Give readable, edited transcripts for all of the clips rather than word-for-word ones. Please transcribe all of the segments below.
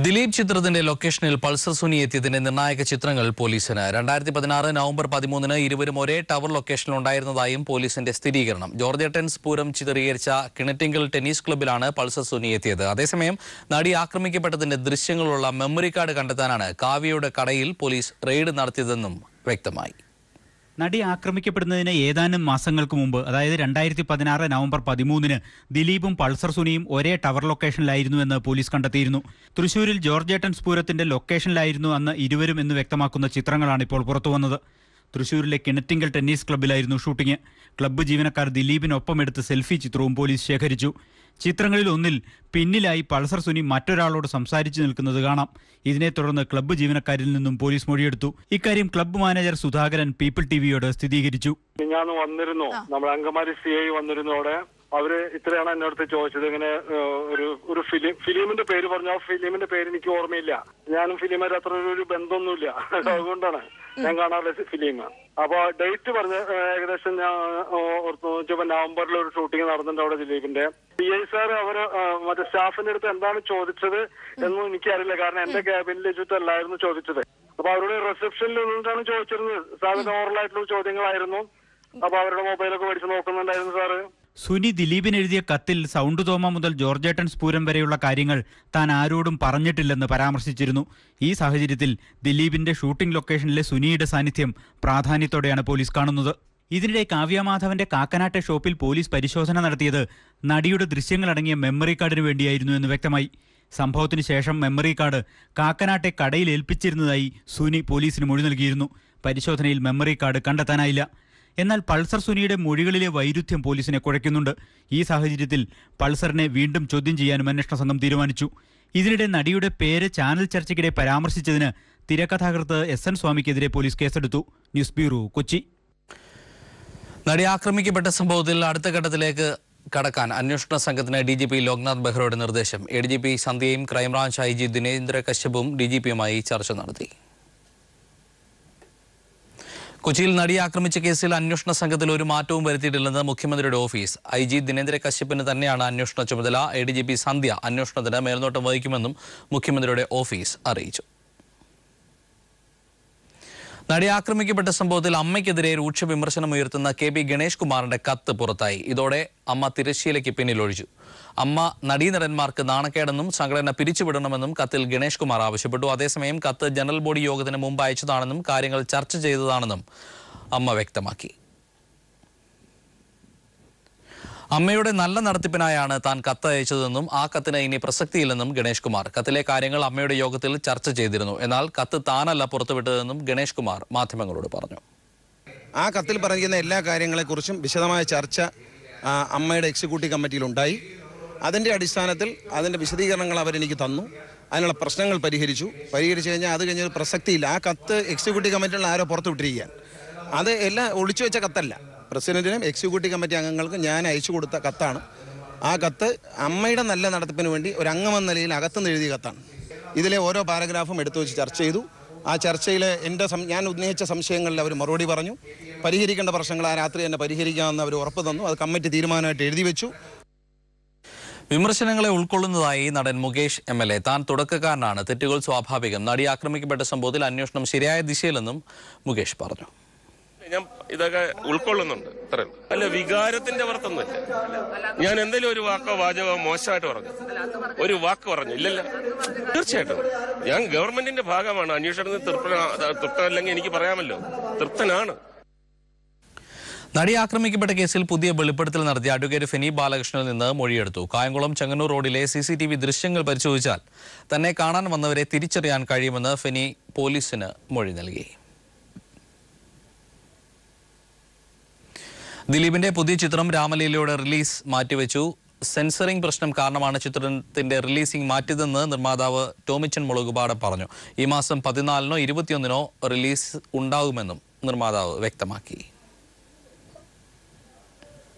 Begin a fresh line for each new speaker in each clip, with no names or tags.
ദിലീപ് ചിത്രത്തിന്റെ ലൊക്കേഷനിൽ പൾസർ സുനി എത്തിയതിന്റെ നിർണായക ചിത്രങ്ങൾ പോലീസിന് 2016 നവംബർ 13 ഇരുവരും ഒരേ ടവർ ലൊക്കേഷനിൽ ഉണ്ടായിരുന്നതായും പോലീസിന്റെ സ്ഥിരീകരണം. ജോർജ് പൂരം ചിത്രീകരിച്ച കിണറ്റിങ്കൽ ടെന്നീസ് ക്ലബ്ബിലാണ് പൾസർ സുനി എത്തിയത്. അതേസമയം നടി ആക്രമിക്കപ്പെട്ടതിന്റെ ദൃശ്യങ്ങളുള്ള മെമ്മറി കാർഡ് കണ്ടെത്താനാണ് കാവ്യയുടെ കടയിൽ പോലീസ് റെയ്ഡ് നടത്തിയതെന്നും വ്യക്തമായി.
നടി ആക്രമിക്കപ്പെടുന്നതിന് ഏതാനും മാസങ്ങൾക്ക് മുമ്പ്, അതായത് 2016 നവംബർ 13 ദിലീപും പൾസർ സുനിയും ഒരേ ടവർ ലൊക്കേഷനിലായിരുന്നുവെന്ന് പോലീസ് കണ്ടെത്തിയിരുന്നു. തൃശൂരിൽ ജോർജ് പൂരത്തിന്റെ ലൊക്കേഷനിലായിരുന്നു അന്ന് ഇരുവരും എന്ന് വ്യക്തമാക്കുന്ന ചിത്രങ്ങളാണ് ഇപ്പോൾ പുറത്തുവന്നത്. തൃശൂരിലെ കിണറ്റിങ്കൽ ടെന്നീസ് ക്ലബ്ബിലായിരുന്നു ഷൂട്ടിംഗ്. ക്ലബ്ബ് ജീവനക്കാർ ദിലീപിനൊപ്പം എടുത്ത് സെൽഫി ചിത്രവും പോലീസ് ശേഖരിച്ചു. ചിത്രങ്ങളിൽ ഒന്നിൽ പിന്നിലായി പൾസർ സുനി മറ്റൊരാളോട് സംസാരിച്ചു നിൽക്കുന്നത് കാണാം. ഇതിനെ തുടർന്ന് ക്ലബ്ബ് ജീവനക്കാരിൽ നിന്നും പോലീസ് മൊഴിയെടുത്തു. ഇക്കാര്യം ക്ലബ്ബ് മാനേജർ സുധാകരൻ പീപ്പിൾ ടിവിയോട് സ്ഥിരീകരിച്ചു.
ഞാൻ വന്നിരുന്നു, നമ്മുടെ അങ്കമാലി CI വന്നിരുന്നു. അവിടെ അവര് ഇത്രയാണ് എന്റെ അടുത്ത് ചോദിച്ചത്. ഇങ്ങനെ ഒരു ഫിലിമിന്റെ പേര് പറഞ്ഞു. ആ ഫിലിമിന്റെ പേര് എനിക്ക് ഓർമ്മയില്ല. ഞാനും ഫിലിമായിട്ട് അത്ര ഒരു ബന്ധമൊന്നുമില്ല, അതുകൊണ്ടാണ് ഞാൻ കാണാറില്ല ഫിലിം. അപ്പൊ ഡേറ്റ് പറഞ്ഞ് ഏകദേശം ഞാൻ നവംബറിൽ ഒരു ഷൂട്ടിംഗ് നടന്നിട്ടുണ്ട് അവിടെ ദിലീപിന്റെ. CI സാർ അവര് മറ്റേ സ്റ്റാഫിന്റെ അടുത്ത് എന്താണ് ചോദിച്ചത് എന്നും എനിക്കറിയില്ല, കാരണം എന്റെ ക്യാബിനിൽ വെച്ചിട്ടല്ലായിരുന്നു ചോദിച്ചത്. അപ്പൊ അവരുടെ റിസപ്ഷനിൽ നിന്നിട്ടാണ് ചോദിച്ചിരുന്നത്. സാറിന് ഓറലായിട്ടുള്ള ചോദ്യങ്ങളായിരുന്നു. അപ്പൊ അവരുടെ മൊബൈലൊക്കെ മേടിച്ച് നോക്കുന്നുണ്ടായിരുന്നു സാറ്.
സുനി ദിലീപിന് എഴുതിയ കത്തിൽ സൗണ്ട് തോമ മുതൽ ജോർജ് പൂരം വരെയുള്ള കാര്യങ്ങൾ താൻ ആരോടും പറഞ്ഞിട്ടില്ലെന്ന് പരാമർശിച്ചിരുന്നു. ഈ സാഹചര്യത്തിൽ ദിലീപിന്റെ ഷൂട്ടിംഗ് ലൊക്കേഷനിലെ സുനിയുടെ സാന്നിധ്യം പ്രാധാന്യത്തോടെയാണ് പോലീസ് കാണുന്നത്. ഇതിനിടെ കാവ്യമാധവന്റെ കാക്കനാട്ടെ ഷോപ്പിൽ പോലീസ് പരിശോധന നടത്തിയത് നടിയുടെ ദൃശ്യങ്ങളടങ്ങിയ മെമ്മറി കാർഡിന് വേണ്ടിയായിരുന്നു എന്ന് വ്യക്തമായി. സംഭവത്തിന് ശേഷം മെമ്മറി കാർഡ് കാക്കനാട്ടെ കടയിൽ ഏൽപ്പിച്ചിരുന്നതായി സുനി പോലീസിന് മൊഴി നൽകിയിരുന്നു. പരിശോധനയിൽ മെമ്മറി കാർഡ് കണ്ടെത്താനായില്ല. എന്നാൽ പൾസർ സുനിയുടെ മൊഴികളിലെ വൈരുദ്ധ്യം പോലീസിനെ കുഴയ്ക്കുന്നുണ്ട്. ഈ സാഹചര്യത്തിൽ പൾസറിനെ വീണ്ടും ചോദ്യം ചെയ്യാനും അന്വേഷണ സംഘം തീരുമാനിച്ചു. ഇതിനിടെ നടിയുടെ പേര് ചാനൽ ചർച്ചയ്ക്കിടെ പരാമർശിച്ചതിന് തിരക്കഥാകൃത്ത് SN സ്വാമിക്കെതിരെ പോലീസ് കേസെടുത്തു. News bureau, Kochi.
നടി ആക്രമിക്കപ്പെട്ട സംഭവത്തിൽ അടുത്ത ഘട്ടത്തിലേക്ക് കടക്കാൻ അന്വേഷണ സംഘത്തിന് DGP ലോക്നാഥ് ബെഹ്റയുടെ നിർദ്ദേശം. ADGP സന്ധ്യയും ക്രൈംബ്രാഞ്ച് IG ദിനേന്ദ്ര കശ്യപും DGPയുമായി ചർച്ച നടത്തി. കൊച്ചിയിൽ നടിയെ ആക്രമിച്ച കേസിൽ അന്വേഷണ സംഘത്തിൽ ഒരു മാറ്റവും വരുത്തിയിട്ടില്ലെന്ന് മുഖ്യമന്ത്രിയുടെ ഓഫീസ്. IG ദിനേന്ദ്ര കശ്യപിന് തന്നെയാണ് അന്വേഷണ ചുമതല. ADGP സന്ധ്യ അന്വേഷണത്തിന് മേൽനോട്ടം വഹിക്കുമെന്നും മുഖ്യമന്ത്രിയുടെ ഓഫീസ് അറിയിച്ചു. നടി ആക്രമിക്കപ്പെട്ട സംഭവത്തിൽ അമ്മയ്ക്കെതിരെ രൂക്ഷ വിമർശനം ഉയർത്തുന്ന KP ഗണേഷ് കുമാറിന്റെ കത്ത് പുറത്തായി. ഇതോടെ അമ്മ തിരശ്ശീലയ്ക്ക് പിന്നിലൊഴിച്ചു. അമ്മ നടീനടന്മാർക്ക് നാണക്കേടെന്നും സംഘടന പിരിച്ചുവിടണമെന്നും കത്തിൽ ഗണേഷ് കുമാർ ആവശ്യപ്പെട്ടു. അതേസമയം കത്ത് ജനറൽ ബോഡി യോഗത്തിന് മുമ്പ് അയച്ചതാണെന്നും കാര്യങ്ങൾ ചർച്ച ചെയ്തതാണെന്നും അമ്മ വ്യക്തമാക്കി. അമ്മയുടെ നല്ല നടത്തിപ്പിനായാണ് താൻ കത്ത് അയച്ചതെന്നും ആ കത്തിന് ഇനി പ്രസക്തിയില്ലെന്നും ഗണേഷ് കുമാർ. കത്തിലെ കാര്യങ്ങൾ അമ്മയുടെ യോഗത്തിൽ ചർച്ച ചെയ്തിരുന്നു. എന്നാൽ കത്ത് താനല്ല പുറത്തുവിട്ടതെന്നും ഗണേഷ് കുമാർ മാധ്യമങ്ങളോട് പറഞ്ഞു.
ആ കത്തിൽ പറയുന്ന എല്ലാ കാര്യങ്ങളെക്കുറിച്ചും വിശദമായ ചർച്ച അമ്മയുടെ എക്സിക്യൂട്ടീവ് കമ്മിറ്റിയിലുണ്ടായി. അതിൻ്റെ അടിസ്ഥാനത്തിൽ അതിൻ്റെ വിശദീകരണങ്ങൾ അവരെനിക്ക് തന്നു. അതിനുള്ള പ്രശ്നങ്ങൾ പരിഹരിച്ചു കഴിഞ്ഞാൽ അത് കഴിഞ്ഞൊരു പ്രസക്തിയില്ല. ആ കത്ത് എക്സിക്യൂട്ടീവ് കമ്മിറ്റിയിൽ ആരോ പുറത്തുവിട്ടിരിക്കുകയാണ്. അത് എല്ലാം ഒളിച്ചു വെച്ച കത്തല്ല. പ്രസിഡന്റിനും എക്സിക്യൂട്ടീവ് കമ്മിറ്റി അംഗങ്ങൾക്കും ഞാൻ അയച്ചു കൊടുത്ത കത്താണ്. ആ കത്ത് അമ്മയുടെ നല്ല നടത്തിപ്പിന് വേണ്ടി ഒരു അംഗമെന്ന നിലയിൽ അകത്തുനിന്ന് എഴുതിയ കത്താണ്. ഇതിലെ ഓരോ പാരഗ്രാഫും എടുത്തു വെച്ച് ചർച്ച ചെയ്തു. ആ ചർച്ചയിൽ ഞാൻ ഉന്നയിച്ച സംശയങ്ങളിൽ അവർ മറുപടി പറഞ്ഞു. പരിഹരിക്കേണ്ട പ്രശ്നങ്ങൾ ആ രാത്രി തന്നെ പരിഹരിക്കാമെന്ന് അവർ ഉറപ്പ് തന്നു. അത് കമ്മിറ്റി തീരുമാനമായിട്ട് എഴുതി വെച്ചു.
വിമർശനങ്ങളെ ഉൾക്കൊള്ളുന്നതായി നടൻ മുകേഷ് MLA. താൻ തുടക്കക്കാരനാണ്, തെറ്റുകൾ സ്വാഭാവികം. നടി ആക്രമിക്കപ്പെട്ട സംഭവത്തിൽ അന്വേഷണം ശരിയായ ദിശയിലെന്നും മുകേഷ് പറഞ്ഞു.
ഞാൻ ഇതൊക്കെ ഉൾക്കൊള്ളുന്നുണ്ട്. അത്രയും അല്ല, വികാരത്തിന്റെ പുറത്തൊന്നുമില്ല. ഞാൻ എന്തെങ്കിലും ഒരു വാക്കോ വാചകോ മോശമായിട്ട് പറഞ്ഞു, ഒരു വാക്ക് പറഞ്ഞു ഇല്ലല്ല. തീർച്ചയായിട്ടും ഞാൻ ഗവൺമെന്റിന്റെ ഭാഗമാണ്. അന്വേഷണത്തിന് തൃപ്തനല്ലെങ്കിൽ എനിക്ക് പറയാമല്ലോ, തൃപ്തനാണ്.
നടി ആക്രമിക്കപ്പെട്ട കേസിൽ പുതിയ വെളിപ്പെടുത്തൽ നടത്തിയ അഡ്വക്കേറ്റ് ഫെനി ബാലകൃഷ്ണനിൽ നിന്ന് മൊഴിയെടുത്തു. കായംകുളം ചെങ്ങന്നൂർ റോഡിലെ CCTV ദൃശ്യങ്ങൾ പരിശോധിച്ചാൽ തന്നെ കാണാൻ വന്നവരെ തിരിച്ചറിയാൻ കഴിയുമെന്ന് ഫെനി പോലീസിന് മൊഴി നൽകി. ദിലീപിന്റെ പുതിയ ചിത്രം രാമലീലയുടെ റിലീസ് മാറ്റിവെച്ചു. സെൻസറിംഗ് പ്രശ്നം കാരണമാണ് ചിത്രത്തിന്റെ റിലീസിംഗ് മാറ്റിയതെന്ന് നിർമ്മാതാവ് ടോമിച്ചൻ മുളകുപാട് പറഞ്ഞു. ഈ മാസം 14-നോ 21-നോ റിലീസ് ഉണ്ടാകുമെന്നും നിർമ്മാതാവ് വ്യക്തമാക്കി.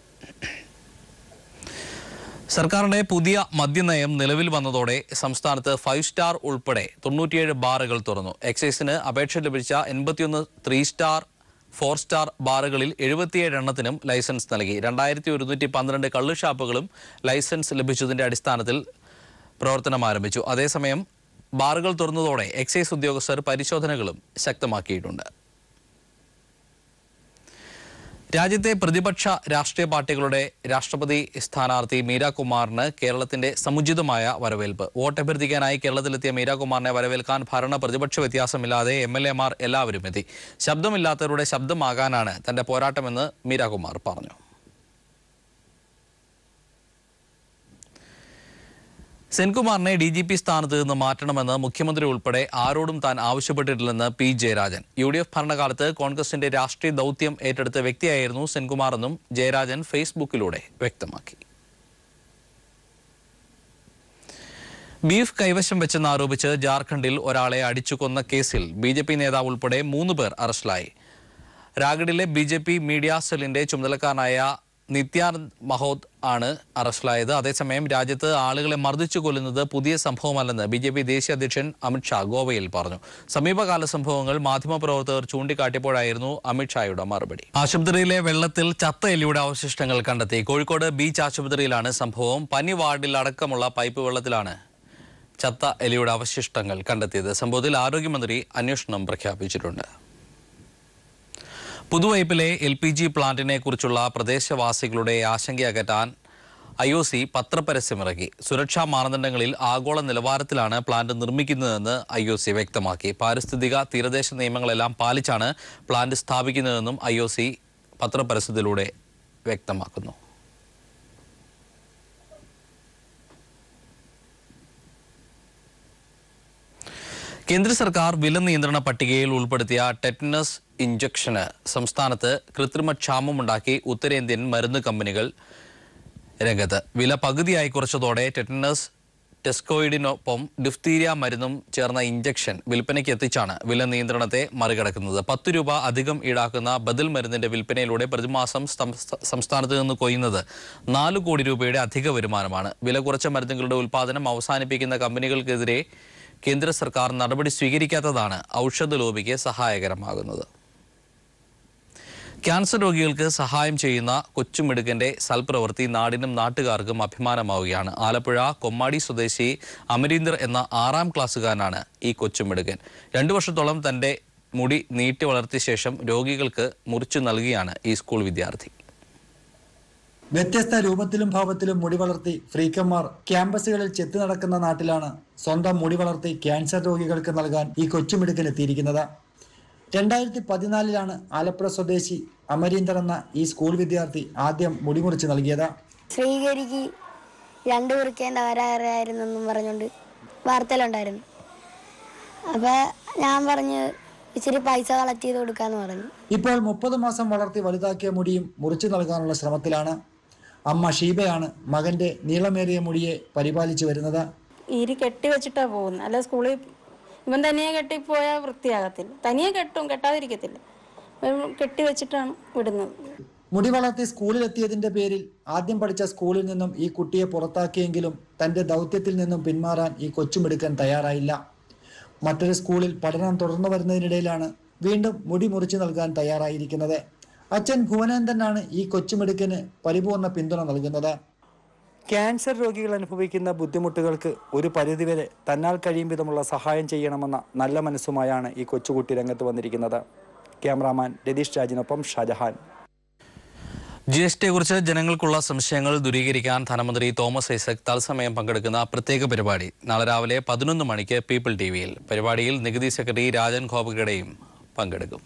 സർക്കാരിന്റെ പുതിയ മദ്യനയം നിലവിൽ വന്നതോടെ സംസ്ഥാനത്ത് 5 സ്റ്റാർ ഉൾപ്പെടെ 97 ബാറുകൾ തുറന്നു. എക്സൈസിന് അപേക്ഷ ലഭിച്ച 81 3 സ്റ്റാർ 4 സ്റ്റാർ ബാറുകളിൽ 77 എണ്ണത്തിനും ലൈസൻസ് നൽകി. 2112 കള്ളുഷാപ്പുകളും ലൈസൻസ് ലഭിച്ചതിന്റെ അടിസ്ഥാനത്തിൽ പ്രവർത്തനം ആരംഭിച്ചു. അതേസമയം ബാറുകൾ തുറന്നതോടെ എക്സൈസ് ഉദ്യോഗസ്ഥർ പരിശോധനകളും ശക്തമാക്കിയിട്ടുണ്ട്. രാജ്യത്തെ പ്രതിപക്ഷ രാഷ്ട്രീയ പാർട്ടികളുടെ രാഷ്ട്രപതി സ്ഥാനാർത്ഥി മീരാകുമാറിന് കേരളത്തിന്റെ സമുചിതമായ വരവേൽപ്പ്. വോട്ടഭ്യർത്ഥിക്കാനായി കേരളത്തിലെത്തിയ മീരാകുമാറിനെ വരവേൽക്കാൻ ഭരണ പ്രതിപക്ഷ വ്യത്യാസമില്ലാതെ MLA-മാർ എല്ലാവരും എത്തി. ശബ്ദമില്ലാത്തവരുടെ ശബ്ദമാകാനാണ് തന്റെ പോരാട്ടമെന്ന് മീരാകുമാർ പറഞ്ഞു. സെൻകുമാറിനെ DGP സ്ഥാനത്ത് നിന്ന് മാറ്റണമെന്ന് മുഖ്യമന്ത്രി ഉൾപ്പെടെ ആരോടും താൻ ആവശ്യപ്പെട്ടിട്ടില്ലെന്ന് P. ജയരാജൻ. UDF ഭരണകാലത്ത് കോൺഗ്രസിന്റെ രാഷ്ട്രീയ ദൗത്യം ഏറ്റെടുത്ത വ്യക്തിയായിരുന്നു സെൻകുമാറെന്നും ജയരാജൻ ഫേസ്ബുക്കിലൂടെ വ്യക്തമാക്കി. ബീഫ് കൈവശം വെച്ചെന്നാരോപിച്ച് ജാർഖണ്ഡിൽ ഒരാളെ അടിച്ചുകൊന്ന കേസിൽ BJP നേതാവ് ഉൾപ്പെടെ 3 പേർ അറസ്റ്റിലായി. രാഗഡിലെ BJP മീഡിയ സെല്ലിന്റെ ചുമതലക്കാരനായ നിത്യാനന്ദ് മഹോദ് ആണ് അറസ്റ്റിലായത്. അതേസമയം രാജ്യത്ത് ആളുകളെ മർദ്ദിച്ചു കൊല്ലുന്നത് പുതിയ സംഭവമല്ലെന്ന് BJP ദേശീയ അധ്യക്ഷൻ അമിത്ഷാ ഗോവയിൽ പറഞ്ഞു. സമീപകാല സംഭവങ്ങൾ മാധ്യമപ്രവർത്തകർ ചൂണ്ടിക്കാട്ടിയപ്പോഴായിരുന്നു അമിത്ഷായുടെ മറുപടി. ആശുപത്രിയിലെ വെള്ളത്തിൽ ചത്ത എലിയുടെ അവശിഷ്ടങ്ങൾ കണ്ടെത്തി. കോഴിക്കോട് ബീച്ച് ആശുപത്രിയിലാണ് സംഭവം. പനി വാർഡിൽ അടക്കമുള്ള പൈപ്പ് വെള്ളത്തിലാണ് ചത്ത എലിയുടെ അവശിഷ്ടങ്ങൾ കണ്ടെത്തിയത്. സംഭവത്തിൽ ആരോഗ്യമന്ത്രി അന്വേഷണം പ്രഖ്യാപിച്ചിട്ടുണ്ട്. പുതുവൈപ്പിലെ LPG പ്ലാന്റിനെ കുറിച്ചുള്ള പ്രദേശവാസികളുടെ ആശങ്കയകറ്റാൻ IOC പത്രപരസ്യമിറക്കി. സുരക്ഷാ മാനദണ്ഡങ്ങളിൽ ആഗോള നിലവാരത്തിലാണ് പ്ലാന്റ് നിർമ്മിക്കുന്നതെന്ന് IOC വ്യക്തമാക്കി. പാരിസ്ഥിതിക തീരദേശ നിയമങ്ങളെല്ലാം പാലിച്ചാണ് പ്ലാന്റ് സ്ഥാപിക്കുന്നതെന്നും IOC പത്രപരസ്യത്തിലൂടെ വ്യക്തമാക്കുന്നു. കേന്ദ്ര സർക്കാർ വില നിയന്ത്രണ പട്ടികയിൽ ഉൾപ്പെടുത്തിയ ടെറ്റനസ് ഇഞ്ചക്ഷന് സംസ്ഥാനത്ത് കൃത്രിമ ക്ഷാമമുണ്ടാക്കി ഉത്തരേന്ത്യൻ മരുന്ന് കമ്പനികൾ രംഗത്ത്. വില പകുതിയായി കുറച്ചതോടെ ടെറ്റനസ് ടെസ്കോയിഡിനൊപ്പം ഡിഫ്തീരിയ മരുന്നും ചേർന്ന ഇഞ്ചക്ഷൻ വിൽപ്പനയ്ക്ക് എത്തിച്ചാണ് വില നിയന്ത്രണത്തെ മറികടക്കുന്നത്. 10 രൂപ അധികം ഈടാക്കുന്ന ബദൽ മരുന്നിന്റെ വിൽപ്പനയിലൂടെ പ്രതിമാസം സംസ്ഥാനത്ത് നിന്ന് കൊയ്യുന്നത് 4 കോടി രൂപയുടെ അധിക വരുമാനമാണ്. വില കുറച്ച മരുന്നുകളുടെ ഉൽപ്പാദനം അവസാനിപ്പിക്കുന്ന കമ്പനികൾക്കെതിരെ കേന്ദ്ര സർക്കാർ നടപടി സ്വീകരിക്കാത്തതാണ് ഔഷധ ലോബിക്ക് സഹായകരമാകുന്നത്. ക്യാൻസർ രോഗികൾക്ക് സഹായം ചെയ്യുന്ന കൊച്ചുമിടുക്കന്റെ സൽപ്രവൃത്തി നാടിനും നാട്ടുകാർക്കും അഭിമാനമാവുകയാണ്. ആലപ്പുഴ കൊമ്മാടി സ്വദേശി അമരീന്ദർ എന്ന 6ാം ക്ലാസ്സുകാരനാണ് ഈ കൊച്ചുമിടുക്കൻ. 2 വർഷത്തോളം തന്റെ മുടി നീട്ടി വളർത്തിയ ശേഷം രോഗികൾക്ക് മുറിച്ചു നൽകിയാണ് ഈ സ്കൂൾ വിദ്യാർത്ഥി.
വ്യത്യസ്ത രൂപത്തിലും ഭാവത്തിലും മുടി വളർത്തി ഫ്രീക്കന്മാർ ക്യാമ്പസുകളിൽ ചെത്തി നടക്കുന്ന നാട്ടിലാണ് സ്വന്തം മുടി വളർത്തി ക്യാൻസർ രോഗികൾക്ക് നൽകാൻ ഈ കൊച്ചുമിടുക്കൻ എത്തിയിരിക്കുന്നത്. 2014 ആലപ്പുഴ സ്വദേശി അമരീന്ദർ എന്ന ഈ സ്കൂൾ വിദ്യാർത്ഥി ആദ്യം മുടി മുറിച്ച് നൽകിയത്.
ശ്രീകരിക്ക് 2 കുറിക്കേണ്ട വരാറായിരുന്നെന്നും പറഞ്ഞുകൊണ്ട് വാർത്തയിലുണ്ടായിരുന്നു. അപ്പോൾ ഞാൻ പറഞ്ഞു ഇച്ചിരി പൈസ കളക്ട് ചെയ്ത് കൊടുക്കാന്ന് പറഞ്ഞു.
ഇപ്പോൾ 30 മാസം വളർത്തി വലുതാക്കിയ മുടിയും മുറിച്ചു നൽകാനുള്ള ശ്രമത്തിലാണ്. അമ്മ ഷീബയാണ് മകന്റെ നീളമേറിയ മുടിയെ പരിപാലിച്ചു വരുന്നത്.
ഈരി കെട്ടി വെച്ചിട്ടാ പോകുന്നത്. അല്ല സ്കൂളിൽ ഇവൻ തനിയെ കെട്ടിപ്പോയാൽ വൃത്തിയാകത്തില്ല. തനിയെ കെട്ടാതിരിക്കത്തില്ല. കെട്ടി വെച്ചിട്ടാണ് വിടുന്നത്.
മുടി വളർത്തി സ്കൂളിലെത്തിയതിന്റെ പേരിൽ ആദ്യം പഠിച്ച സ്കൂളിൽ നിന്നും ഈ കുട്ടിയെ പുറത്താക്കിയെങ്കിലും തന്റെ ദൗത്യത്തിൽ നിന്നും പിന്മാറാൻ ഈ കൊച്ചുമിടുക്കൻ തയ്യാറായില്ല. മറ്റൊരു സ്കൂളിൽ പഠനം തുടർന്നു വരുന്നതിനിടയിലാണ് വീണ്ടും മുടി മുറിച്ചു നൽകാൻ തയ്യാറായിരിക്കുന്നത്. അച്ഛൻ ഭുവനേന്ദ്രനാണ് ഈ കൊച്ചുമിടുക്കന് പരിപൂർണ പിന്തുണ നൽകുന്നത്. ക്യാൻസർ രോഗികൾ അനുഭവിക്കുന്ന ബുദ്ധിമുട്ടുകൾക്ക് ഒരു പരിധിവരെ തന്നാൽ കഴിയും വിധമുള്ള സഹായം ചെയ്യണമെന്ന നല്ല മനസ്സുമായാണ് ഈ കൊച്ചുകുട്ടി രംഗത്ത് വന്നിരിക്കുന്നത്. ക്യാമറാമാൻ രതീഷ് രാജിനൊപ്പം ഷാജഹാൻ.
GST-യെക്കുറിച്ച് ജനങ്ങൾക്കുള്ള സംശയങ്ങൾ ദൂരീകരിക്കാൻ ധനമന്ത്രി തോമസ് ഐസക് തത്സമയം പങ്കെടുക്കുന്ന പ്രത്യേക പരിപാടി നാളെ രാവിലെ 11 മണിക്ക് പീപ്പിൾ TV-യിൽ. പരിപാടിയിൽ നികുതി സെക്രട്ടറി രാജൻ ഖോബ്ഗഡെയും പങ്കെടുക്കും.